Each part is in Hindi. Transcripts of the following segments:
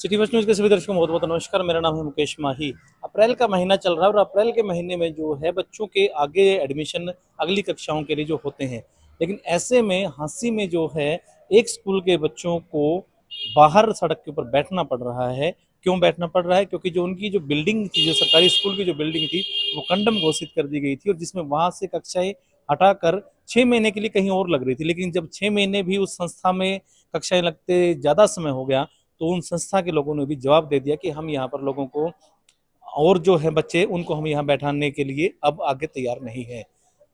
सिटी फर्स्ट न्यूज़ के सभी दर्शकों को बहुत बहुत नमस्कार। मेरा नाम है मुकेश माही। अप्रैल का महीना चल रहा है और अप्रैल के महीने में जो है बच्चों के आगे एडमिशन अगली कक्षाओं के लिए जो होते हैं, लेकिन ऐसे में हांसी में जो है एक स्कूल के बच्चों को बाहर सड़क के ऊपर बैठना पड़ रहा है। क्यों बैठना पड़ रहा है? क्योंकि जो उनकी जो बिल्डिंग थी, जो सरकारी स्कूल की जो बिल्डिंग थी, वो कंडम घोषित कर दी गई थी और जिसमें वहां से कक्षाएं हटाकर 6 महीने के लिए कहीं और लग रही थी। लेकिन जब 6 महीने भी उस संस्था में कक्षाएं लगते ज्यादा समय हो गया तो उन संस्था के लोगों ने भी जवाब दे दिया कि हम यहाँ पर लोगों को और जो है बच्चे उनको हम यहाँ बैठाने के लिए अब आगे तैयार नहीं है।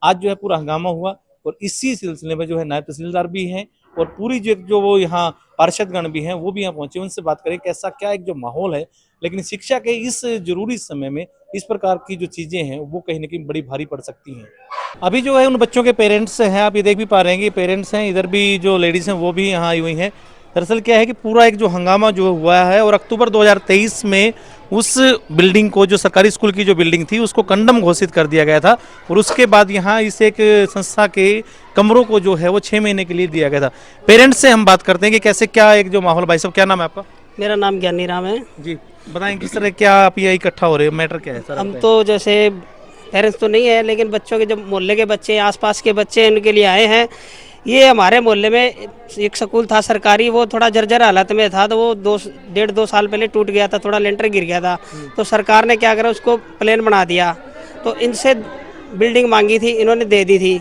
आज जो है पूरा हंगामा हुआ और इसी सिलसिले में जो है नायब तहसीलदार भी हैं और पूरी जो वो यहाँ पार्षदगण भी हैं वो भी यहाँ पहुंचे। उनसे बात करें कैसा क्या एक जो माहौल है, लेकिन शिक्षा के इस जरूरी समय में इस प्रकार की जो चीजें हैं वो कहीं ना कहीं बड़ी भारी पड़ सकती हैं। अभी जो है उन बच्चों के पेरेंट्स हैं, आप ये देख भी पा रहे हैं कि पेरेंट्स हैं, इधर भी जो लेडीज हैं वो भी यहाँ आई हुई हैं। दरअसल क्या है कि पूरा एक जो हंगामा जो हुआ है और अक्टूबर 2023 में उस बिल्डिंग को, जो सरकारी स्कूल की जो बिल्डिंग थी, उसको कंडम घोषित कर दिया गया था और उसके बाद यहाँ इस एक संस्था के कमरों को जो है वो 6 महीने के लिए दिया गया था। पेरेंट्स से हम बात करते हैं कि कैसे क्या एक जो माहौल। भाई साहब क्या नाम है आपका? मेरा नाम ज्ञानी राम है जी, बताएं किस तरह क्या आप ये इकट्ठा हो रहे हो, मैटर क्या है सर? हम तो जैसे पेरेंट्स तो नहीं है, लेकिन बच्चों के जो मोहल्ले के बच्चे, आसपास के बच्चे, इनके लिए आए हैं। ये हमारे मोहल्ले में एक स्कूल था सरकारी, वो थोड़ा जर्जर हालत में था, तो वो 1.5-2 साल पहले टूट गया था, थोड़ा लेंटर गिर गया था। तो सरकार ने क्या करा, उसको प्लान बना दिया। तो इनसे बिल्डिंग मांगी थी, इन्होंने दे दी थी।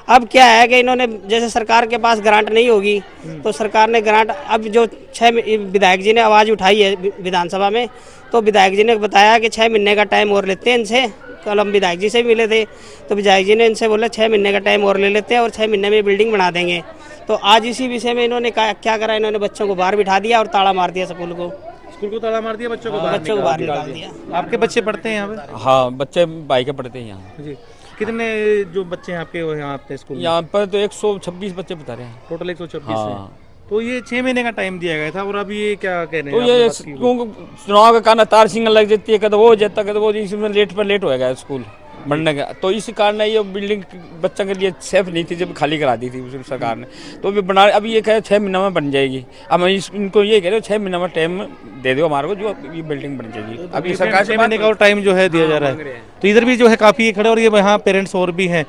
अब क्या है कि इन्होंने, जैसे सरकार के पास ग्रांट नहीं होगी तो सरकार ने ग्रांट, अब जो 6 विधायक जी ने आवाज़ उठाई है विधानसभा में, तो विधायक जी ने बताया कि 6 महीने का टाइम और लेते हैं इनसे। कल हम विधायक जी से भी मिले थे तो विधायक जी ने इनसे बोला 6 महीने का टाइम और ले लेते हैं और 6 महीने में बिल्डिंग बना देंगे। तो आज इसी विषय में इन्होंने क्या करा, इन्होंने बच्चों को बाहर बिठा दिया और ताला मार दिया स्कूल को। स्कूल को ताला मार दिया, बच्चों को बाहर निकाल दिया। आपके बच्चे पढ़ते हैं यहाँ पे? हाँ, बच्चे भाई के पढ़ते हैं यहाँ जी। कितने जो बच्चे हैं आपके यहाँ आते हैं स्कूल में? यहाँ पर तो 126 बच्चे बता रहे हैं टोटल 126 हाँ। है। तो ये 6 महीने का टाइम दिया गया था और अभी ये क्या कह रहे तो हैं? ये क्योंकि चुनाव का कारण तार सिग्नल लग जाती है, कद वो जाता कद वो, इसमें लेट पर लेट हो गया स्कूल बनने का। तो इसी कारण ये बिल्डिंग बच्चों के लिए सेफ नहीं थी, जब खाली करा दी थी उस सरकार ने। तो अभी बना, अभी ये कहे 6 महीने में बन जाएगी। अब हम इनको ये कह रहे हो 6 महीने में टाइम दे दो हमारे को, जो ये बिल्डिंग बन जाएगी। अभी सरकार 6 महीने का और टाइम जो है दिया जा रहा है। तो इधर भी जो है काफी खड़े और ये यहाँ पेरेंट्स और भी हैं।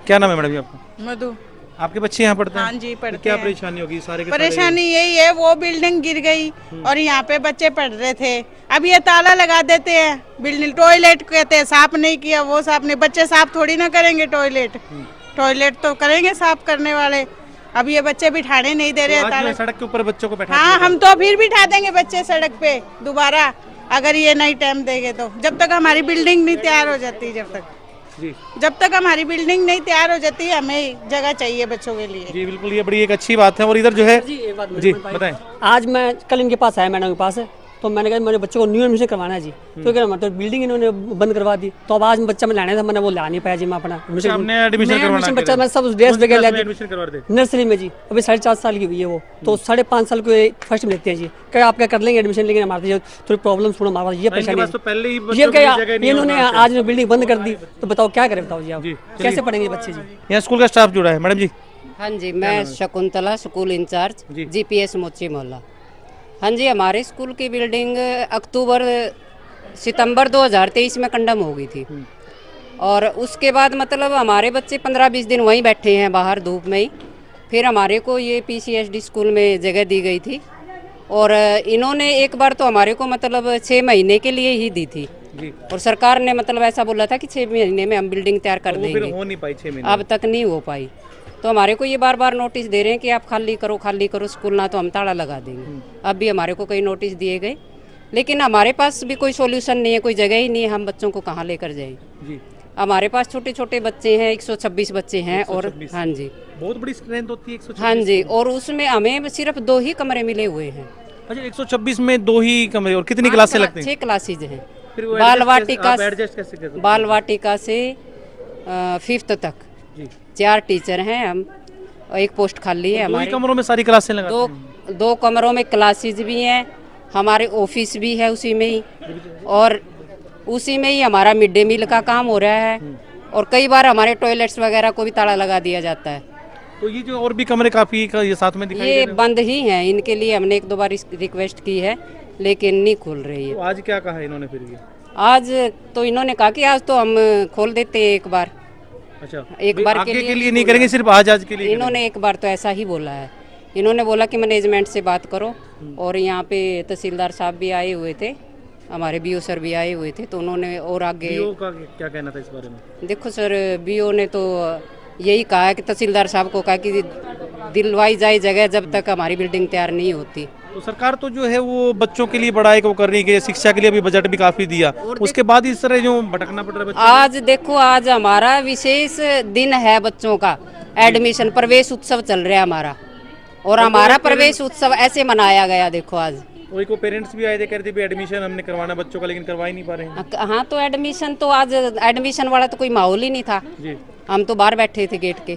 क्या नाम है मैडम आपका? मधु। आपके बच्चे यहाँ पढ़ते हैं? हाँ जी, पढ़ते क्या हैं। परेशानी होगी? सारे के परेशानी यही है, वो बिल्डिंग गिर गई और यहाँ पे बच्चे पढ़ रहे थे। अब ये ताला लगा देते हैं, बिल्डिंग टॉयलेट कहते हैं साफ नहीं किया, वो साफ नहीं। बच्चे साफ थोड़ी ना करेंगे टॉयलेट, टॉयलेट तो करेंगे साफ करने वाले। अब ये बच्चे बिठाने नहीं दे रहे ताला। सड़क के ऊपर बच्चों को बैठा? हाँ, हम तो फिर बिठा देंगे बच्चे सड़क पे दोबारा, अगर ये नहीं टाइम देंगे तो। जब तक हमारी बिल्डिंग नहीं तैयार हो जाती, जब तक हमारी बिल्डिंग नहीं तैयार हो जाती, हमें जगह चाहिए बच्चों के लिए। जी बिल्कुल, ये बड़ी एक अच्छी बात है। और इधर जो है जी बताएं। आज मैं कल इनके पास आया, मैडम के पास, तो मैंने कहा मेरे बच्चों को न्यू एडमिशन करवाना है जी। तो क्या मतलब बिल्डिंग इन्होंने बंद करवा दी। तो अब आज बच्चा मैं लाने था, मैंने वो ला नहीं पाया जी। मैं अपना एडमिशन बच्चा मैं सब ड्रेस वगैरह नर्सरी में जी, अभी 4.5 साल की हुई है वो, तो 5.5 साल के फर्स्ट में लेते हैं जी। क्या आप क्या कर लेंगे एडमिशन, लेकिन हमारे थोड़ी प्रॉब्लम सुनो, हमारे ये परेशानी है। ये क्या इन्होंने आज बिल्डिंग बंद कर दी, तो बताओ क्या करें, बताओ जी आप कैसे पढ़ेंगे बच्चे जी? यहाँ स्कूल का स्टाफ जुड़ा है मैडम जी। हाँ जी, मैं शकुंतला, स्कूल इंचार्ज, जीपीएस मोची मोहल्ला। हाँ जी, हमारे स्कूल की बिल्डिंग सितंबर 2023 में कंडम हो गई थी और उसके बाद मतलब हमारे बच्चे 15-20 दिन वहीं बैठे हैं बाहर धूप में ही। फिर हमारे को ये पीसीएसडी स्कूल में जगह दी गई थी और इन्होंने एक बार तो हमारे को मतलब 6 महीने के लिए ही दी थी और सरकार ने मतलब ऐसा बोला था कि 6 महीने में हम बिल्डिंग तैयार कर देंगे। हो नहीं पाई 6 महीने, अब तक नहीं हो पाई। तो हमारे को ये बार बार नोटिस दे रहे हैं कि आप खाली करो स्कूल, ना तो हम ताला लगा देंगे। अब भी हमारे को कई नोटिस दिए गए, लेकिन हमारे पास भी कोई सॉल्यूशन नहीं है, कोई जगह ही नहीं है। हम बच्चों को कहाँ लेकर जाएं? हमारे पास छोटे छोटे बच्चे हैं, 126 बच्चे हैं। और हाँ जी, बहुत बड़ी स्ट्रेंथ होती है 126। हाँ जी, और उसमें हमें सिर्फ 2 ही कमरे मिले हुए हैं। अच्छा, 126 में 2 ही कमरे और कितनी क्लासें लगती हैं? 6 क्लासेज हैं। बाल वाटिका से 5th तक 4 टीचर हैं हम और 1 पोस्ट खाली है हमारे। 2 कमरों में सारी क्लासें लगाते हैं? 2 कमरों में क्लासेज भी हैं, हमारे ऑफिस भी है उसी में ही, और उसी में ही हमारा मिड डे मील का काम हो रहा है। और कई बार हमारे टॉयलेट्स वगैरह को भी ताला लगा दिया जाता है। तो ये जो और भी कमरे काफी ये साथ में दिखाई दे रहे हैं? बंद ही हैं, इनके लिए हमने 1-2 बार रिक्वेस्ट की है लेकिन नहीं खुल रही तो है। आज क्या कहा इन्होंने फिर ये? आज तो इन्होंने कहा कि आज तो हम खोल देते हैं एक बार, अच्छा, एक भाई बार आगे के लिए नहीं नहीं करेंगे, बोला। सिर्फ आज के लिए इन्होंने एक बार तो ऐसा ही बोला है। इन्होंने बोला कि मैनेजमेंट से बात करो, और यहाँ पे तहसीलदार साहब भी आए हुए थे, हमारे बीओ सर भी आए हुए थे, तो उन्होंने और आगे बीओ का क्या कहना था इस बारे में? देखो सर, बीओ ने तो यही कहा है कि तहसीलदार साहब को कहा कि दिलवाई जाए जगह जब तक हमारी बिल्डिंग तैयार नहीं होती। तो सरकार तो जो है वो बच्चों के लिए बड़ा एक वो कर रही है, शिक्षा के लिए भी बजट भी काफी दिया, उसके बाद इस तरह जो भटकना पड़ रहा है बच्चों आज देखो, आज हमारा विशेष दिन है बच्चों का, एडमिशन प्रवेश उत्सव चल रहा है हमारा, और हमारा प्रवेश उत्सव ऐसे मनाया गया। देखो आज वही को पेरेंट्स भी आए थे, कह रहे थे भी एडमिशन हमने करवाना बच्चों का, लेकिन करवा ही नहीं पा रहे हैं। हाँ, तो एडमिशन तो आज एडमिशन वाला तो कोई माहौल ही नहीं था। जी, हम तो बाहर बैठे थे, गेट के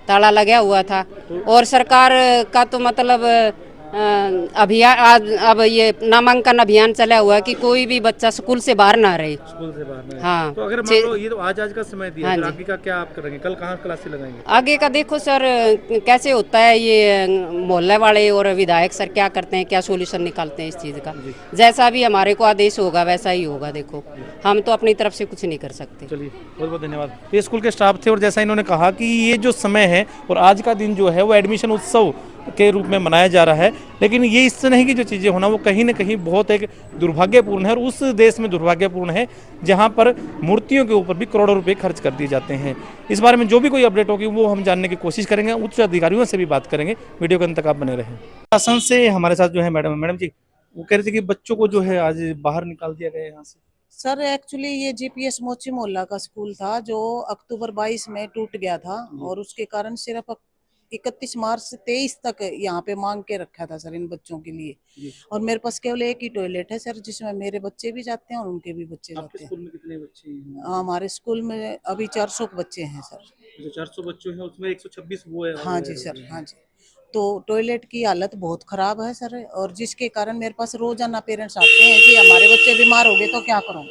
ताला लगा हुआ था, और सरकार का तो मतलब अभियान, आज अब ये नामांकन अभियान चला हुआ है कि कोई भी बच्चा स्कूल से बाहर ना रहे। स्कूल से बाहर में। हाँ, तो अगर मान लो ये तो आज का समय दिया, हाँ फिर जी। आगे का क्या आप करेंगे? कल कहाँ क्लासेस लगाएंगे? आगे का देखो सर, कैसे होता है ये, मोहल्ले वाले और विधायक सर क्या करते हैं, क्या सॉल्यूशन निकालते हैं इस चीज़ का। जैसा भी हमारे को आदेश होगा वैसा ही होगा। देखो, हम तो अपनी तरफ से कुछ नहीं कर सकते। चलिए, बहुत बहुत धन्यवाद। ये स्कूल के स्टाफ थे, और जैसा इन्होंने कहा कि ये जो समय है और आज का दिन जो है वो एडमिशन उत्सव के रूप में मनाया जा रहा है, लेकिन ये इस तरह की जो चीज़ें होना वो कहीं ना कहीं बहुत एक दुर्भाग्यपूर्ण है, और उस देश में दुर्भाग्यपूर्ण है जहां पर मूर्तियों के ऊपर भी करोड़ों रुपए खर्च कर दिए जाते हैं। इस बारे में जो भी कोई अपडेट होगी वो हम जानने की कोशिश करेंगे, उच्च अधिकारियों से भी बात करेंगे। वीडियो के अंत तक आप बने रहें। शासन से हमारे साथ जो है मैडम जी, वो कह रहे थे कि बच्चों को जो है आज बाहर निकाल दिया गया है यहाँ से। सर एक्चुअली ये जीपीएस मोची मोहल्ला का स्कूल था जो अक्टूबर 22 में टूट गया था, और उसके कारण सिर्फ 31 मार्च से 23 तक यहाँ पे मांग के रखा था सर इन बच्चों के लिए। और मेरे पास केवल एक ही टॉयलेट है सर, जिसमें मेरे बच्चे भी जाते हैं और उनके भी बच्चे आपके जाते हैं। स्कूल में कितने बच्चे हैं? हमारे स्कूल में अभी 400 बच्चे हैं सर। जो 400 बच्चे हैं उसमें 126 वो है। हाँ जी सर, हाँ जी। तो टॉयलेट की हालत बहुत खराब है सर, और जिसके कारण मेरे पास रोजाना पेरेंट्स आते हैं कि हमारे बच्चे बीमार हो गए तो क्या करूँ।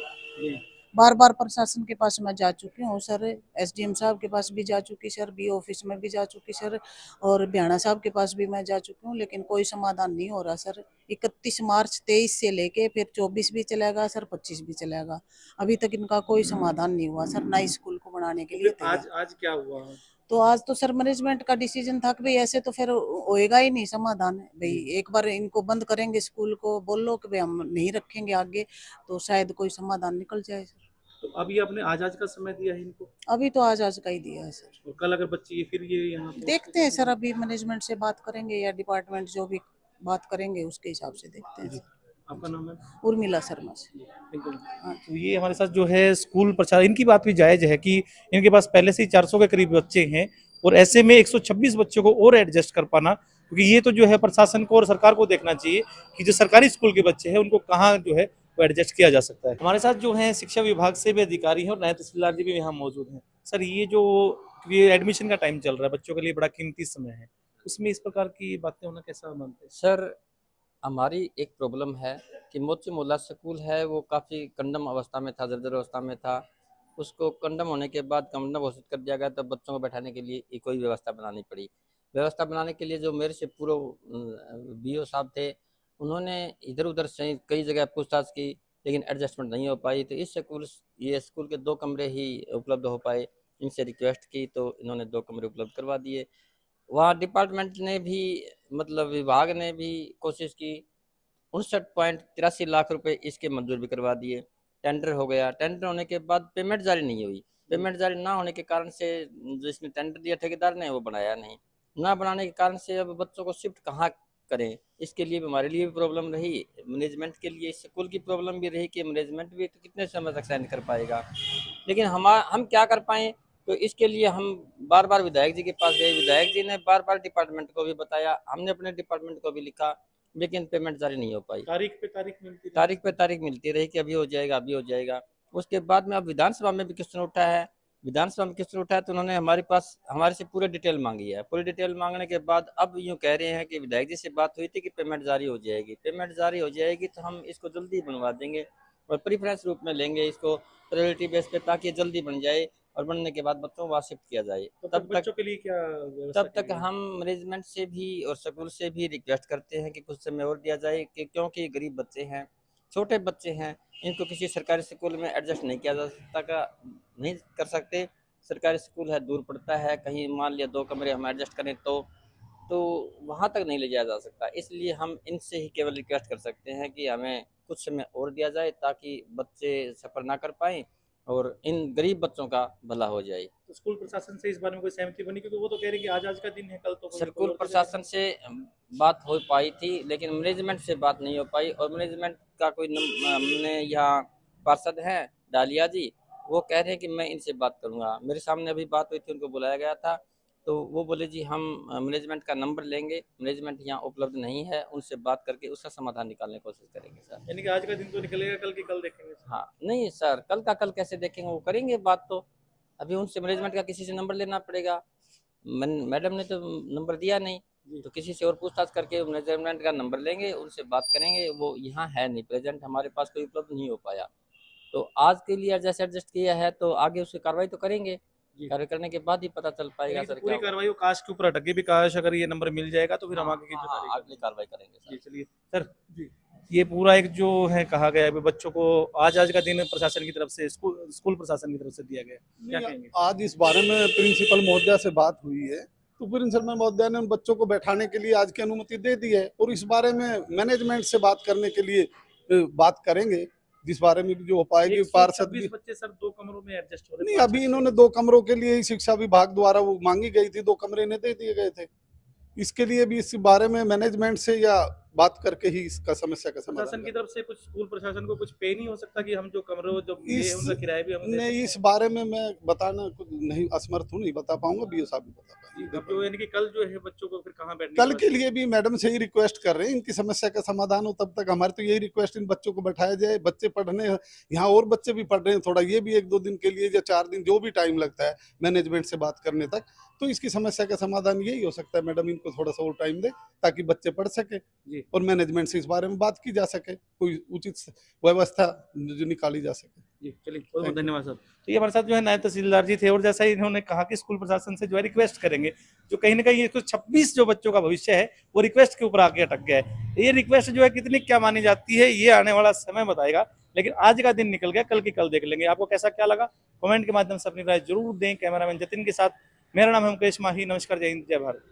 बार बार प्रशासन के पास मैं जा चुकी हूँ सर, एसडीएम साहब के पास भी जा चुकी सर, बी ऑफिस में भी जा चुकी सर, और बियाणा साहब के पास भी मैं जा चुकी हूँ, लेकिन कोई समाधान नहीं हो रहा सर। 31 मार्च 23 से लेके फिर 24 भी चलेगा सर, 25 भी चलेगा, अभी तक इनका कोई समाधान नहीं हुआ सर, नए स्कूल को बनाने के लिए तैयार। आज क्या हुआ? तो आज तो सर मैनेजमेंट का डिसीजन था कि भाई ऐसे तो फिर होएगा ही नहीं समाधान। भाई एक बार इनको बंद करेंगे स्कूल को, बोल लो कि भाई हम नहीं रखेंगे आगे, तो शायद कोई समाधान निकल जाए सर। तो अब ये आपने आज का समय दिया है इनको, अभी तो आज का ही दिया है सर। और कल अगर बच्चे ये फिर ये यहाँ पे देखते हैं सर, अभी मैनेजमेंट से बात करेंगे या डिपार्टमेंट जो भी बात करेंगे उसके हिसाब से देखते हैं। आपका नाम है? उर्मिला शर्मा से। तो ये हमारे साथ जो है स्कूल प्रचार, इनकी बात भी जायज है कि इनके पास पहले से ही 400 के करीब बच्चे हैं, और ऐसे में 126 बच्चों को और एडजस्ट कर पाना, क्योंकि ये तो जो है प्रशासन को और सरकार को देखना चाहिए कि जो सरकारी स्कूल के बच्चे हैं उनको कहाँ जो है वो एडजस्ट किया जा सकता है। हमारे साथ जो है शिक्षा विभाग से भी अधिकारी हैं और नायब तहसीलदार जी भी यहाँ मौजूद हैं। सर, ये जो एडमिशन का टाइम चल रहा है, बच्चों के लिए बड़ा कीमती समय है, उसमें इस प्रकार की बातें होना कैसा मानते हैं? सर, हमारी एक प्रॉब्लम है कि मोची मोहल्ला स्कूल है वो काफ़ी कंडम अवस्था में था, जर्जर अवस्था में था। उसको कंडम होने के बाद कंडम घोषित कर दिया गया, तब बच्चों को बैठाने के लिए कोई व्यवस्था बनानी पड़ी। व्यवस्था बनाने के लिए जो मेरे से पूर्व बीओ साहब थे, उन्होंने इधर उधर से कई जगह पूछताछ की, लेकिन एडजस्टमेंट नहीं हो पाई। तो इस स्कूल के 2 कमरे ही उपलब्ध हो पाए। इनसे रिक्वेस्ट की तो इन्होंने 2 कमरे उपलब्ध करवा दिए। वहाँ डिपार्टमेंट ने भी, मतलब विभाग ने भी कोशिश की, 59.83 लाख रुपए इसके मंजूर भी करवा दिए। टेंडर हो गया, टेंडर होने के बाद पेमेंट जारी नहीं हुई। पेमेंट जारी ना होने के कारण से जो इसने टेंडर दिया ठेकेदार ने, वो बनाया नहीं। ना बनाने के कारण से अब बच्चों को शिफ्ट कहाँ करें, इसके लिए भी हमारे लिए भी प्रॉब्लम रही, मैनेजमेंट के लिए स्कूल की प्रॉब्लम भी रही कि मैनेजमेंट भी तो कितने समय तक साइन कर पाएगा। लेकिन हम क्या कर पाएँ, तो इसके लिए हम बार बार विधायक जी के पास गए, विधायक जी ने बार बार डिपार्टमेंट को भी बताया, हमने अपने डिपार्टमेंट को भी लिखा, लेकिन पेमेंट जारी नहीं हो पाई। तारीख पे तारीख मिलती रही कि अभी हो जाएगा, अभी हो जाएगा। उसके बाद में अब विधानसभा में भी क्वेश्चन उठा है, तो उन्होंने हमारे से पूरी डिटेल मांगी है। पूरी डिटेल मांगने के बाद अब यूँ कह रहे हैं कि विधायक जी से बात हुई थी कि पेमेंट जारी हो जाएगी, तो हम इसको जल्दी बनवा देंगे और प्रीफरेंस रूप में लेंगे इसको, प्रायोरिटी बेस पे, ताकि जल्दी बन जाए और बनने के बाद बच्चों को वहाँ शिफ्ट किया जाए। तो तब तक बच्चों के लिए क्या व्यवस्था तब की तक गई है? हम मैनेजमेंट से भी और स्कूल से भी रिक्वेस्ट करते हैं कि कुछ समय और दिया जाए, कि क्योंकि गरीब बच्चे हैं, छोटे बच्चे हैं, इनको किसी सरकारी स्कूल में एडजस्ट नहीं किया जा सकता, का नहीं कर सकते। सरकारी स्कूल है, दूर पड़ता है, कहीं मान लिया 2 कमरे हम एडजस्ट करें तो वहाँ तक नहीं ले जाया जा सकता। इसलिए हम इनसे ही केवल रिक्वेस्ट कर सकते हैं कि हमें कुछ समय और दिया जाए, ताकि बच्चे सफ़र ना कर पाएँ और इन गरीब बच्चों का भला हो जाए। तो स्कूल प्रशासन से इस बारे में कोई सहमति बनी, क्योंकि वो तो कह रहे हैं कि आज का दिन है, कल तो कोई स्कूल और दिन है। प्रशासन से बात हो पाई थी, लेकिन मैनेजमेंट से बात नहीं हो पाई, और मैनेजमेंट का कोई हमने यहाँ पार्षद हैं डालिया जी, वो कह रहे हैं कि मैं इनसे बात करूँगा। मेरे सामने अभी बात हुई थी, उनको बुलाया गया था, तो वो बोले जी हम मैनेजमेंट का नंबर लेंगे, मैनेजमेंट यहाँ उपलब्ध नहीं है, उनसे बात करके उसका समाधान निकालने की कोशिश करेंगे सर। यानी कि आज का दिन तो निकलेगा, कल की कल देखेंगे। हाँ, नहीं सर, कल का कल कैसे देखेंगे, वो करेंगे बात तो। अभी उनसे मैनेजमेंट का किसी से नंबर लेना पड़ेगा। मैडम ने तो नंबर दिया नहीं, तो किसी से और पूछताछ करके मैनेजमेंट का नंबर लेंगे, उनसे बात करेंगे। वो यहाँ है नहीं प्रेजेंट, हमारे पास कोई उपलब्ध नहीं हो पाया, तो आज के लिए जैसे एडजस्ट किया है, तो आगे उसकी कार्रवाई तो करेंगे। कार्रवाई करने के बाद ही पता चल पाएगा यानी कि सर पूरी क्या कार्रवाई वो काश के ऊपर अटकी भी, काश अगर ये नंबर मिल जाएगा तो फिर हम आगे की जो हाँ, कार्रवाई अगली कार्रवाई करेंगे जी। सर। चलिए सर, ये पूरा एक जो है कहा गया है भी बच्चों को आज का दिन प्रशासन की तरफ से, स्कूल प्रशासन की तरफ से दिया गया है। क्या कहेंगे? आज इस बारे में प्रिंसिपल महोदया से बात हुई है, तो प्रिंसिपल महोदया ने उन बच्चों को बैठाने के लिए आज की अनुमति दे दी है, और इस बारे में मैनेजमेंट से बात करने के लिए बात करेंगे, जिस बारे में भी जो हो पाएगी। पार्षद भी 126 बच्चे सर 2 कमरों में एडजस्ट हो रहे नहीं, अभी इन्होंने 2 कमरों के लिए ही शिक्षा विभाग द्वारा वो मांगी गई थी, 2 कमरे इन्हें दे दिए गए थे। इसके लिए भी इस बारे में मैनेजमेंट से या बात करके ही इसका समस्या का समाधान प्रशासन की तरफ से कुछ स्कूल प्रशासन को कुछ पे नहीं हो सकता कि हम जो कमरे जो लिए हैं, इस उनका किराया भी हम दे नहीं, इस बारे में मैं बताना कुछ नहीं, असमर्थ हूँ, नहीं बता पाऊंगा, बीओ साहब भी बता सकते? अब पाएंगे। जो यानी कि कल जो है बच्चों को फिर कहाँ बैठने कल की के लिए भी मैडम से ही रिक्वेस्ट कर रहे हैं, इनकी समस्या का समाधान हो, तब तक हमारी तो यही रिक्वेस्ट, इन बच्चों को बैठाया जाए। बच्चे पढ़ने यहाँ और बच्चे भी पढ़ रहे हैं, थोड़ा ये भी 1-2 दिन के लिए या 4 दिन जो भी टाइम लगता है मैनेजमेंट से बात करने तक, तो इसकी समस्या का समाधान यही हो सकता है। मैडम इनको थोड़ा सा और टाइम दे ताकि बच्चे पढ़ सके जी। और मैनेजमेंट से इस बारे में बात की जा सके, कोई उचित व्यवस्था जो निकाली जा सके। जी, चलिए बहुत बहुत धन्यवाद सर। तो ये हमारे साथ जो है नायब तहसीलदार जी थे, और जैसा ही इन्होंने कहा कि स्कूल प्रशासन से जो है रिक्वेस्ट करेंगे, जो कहीं ना कहीं 126 जो बच्चों का भविष्य है वो रिक्वेस्ट के ऊपर आके अटक गया है। ये रिक्वेस्ट जो है कितनी क्या मानी जाती है, ये आने वाला समय बताएगा, लेकिन आज का दिन निकल गया, कल की कल देख लेंगे। आपको कैसा क्या लगा कमेंट के माध्यम से अपनी राय जरूर दें। कैमरामैन जतिन के साथ मेरा नाम है मुकेश माही। नमस्कार, जय हिंद, जय भारत।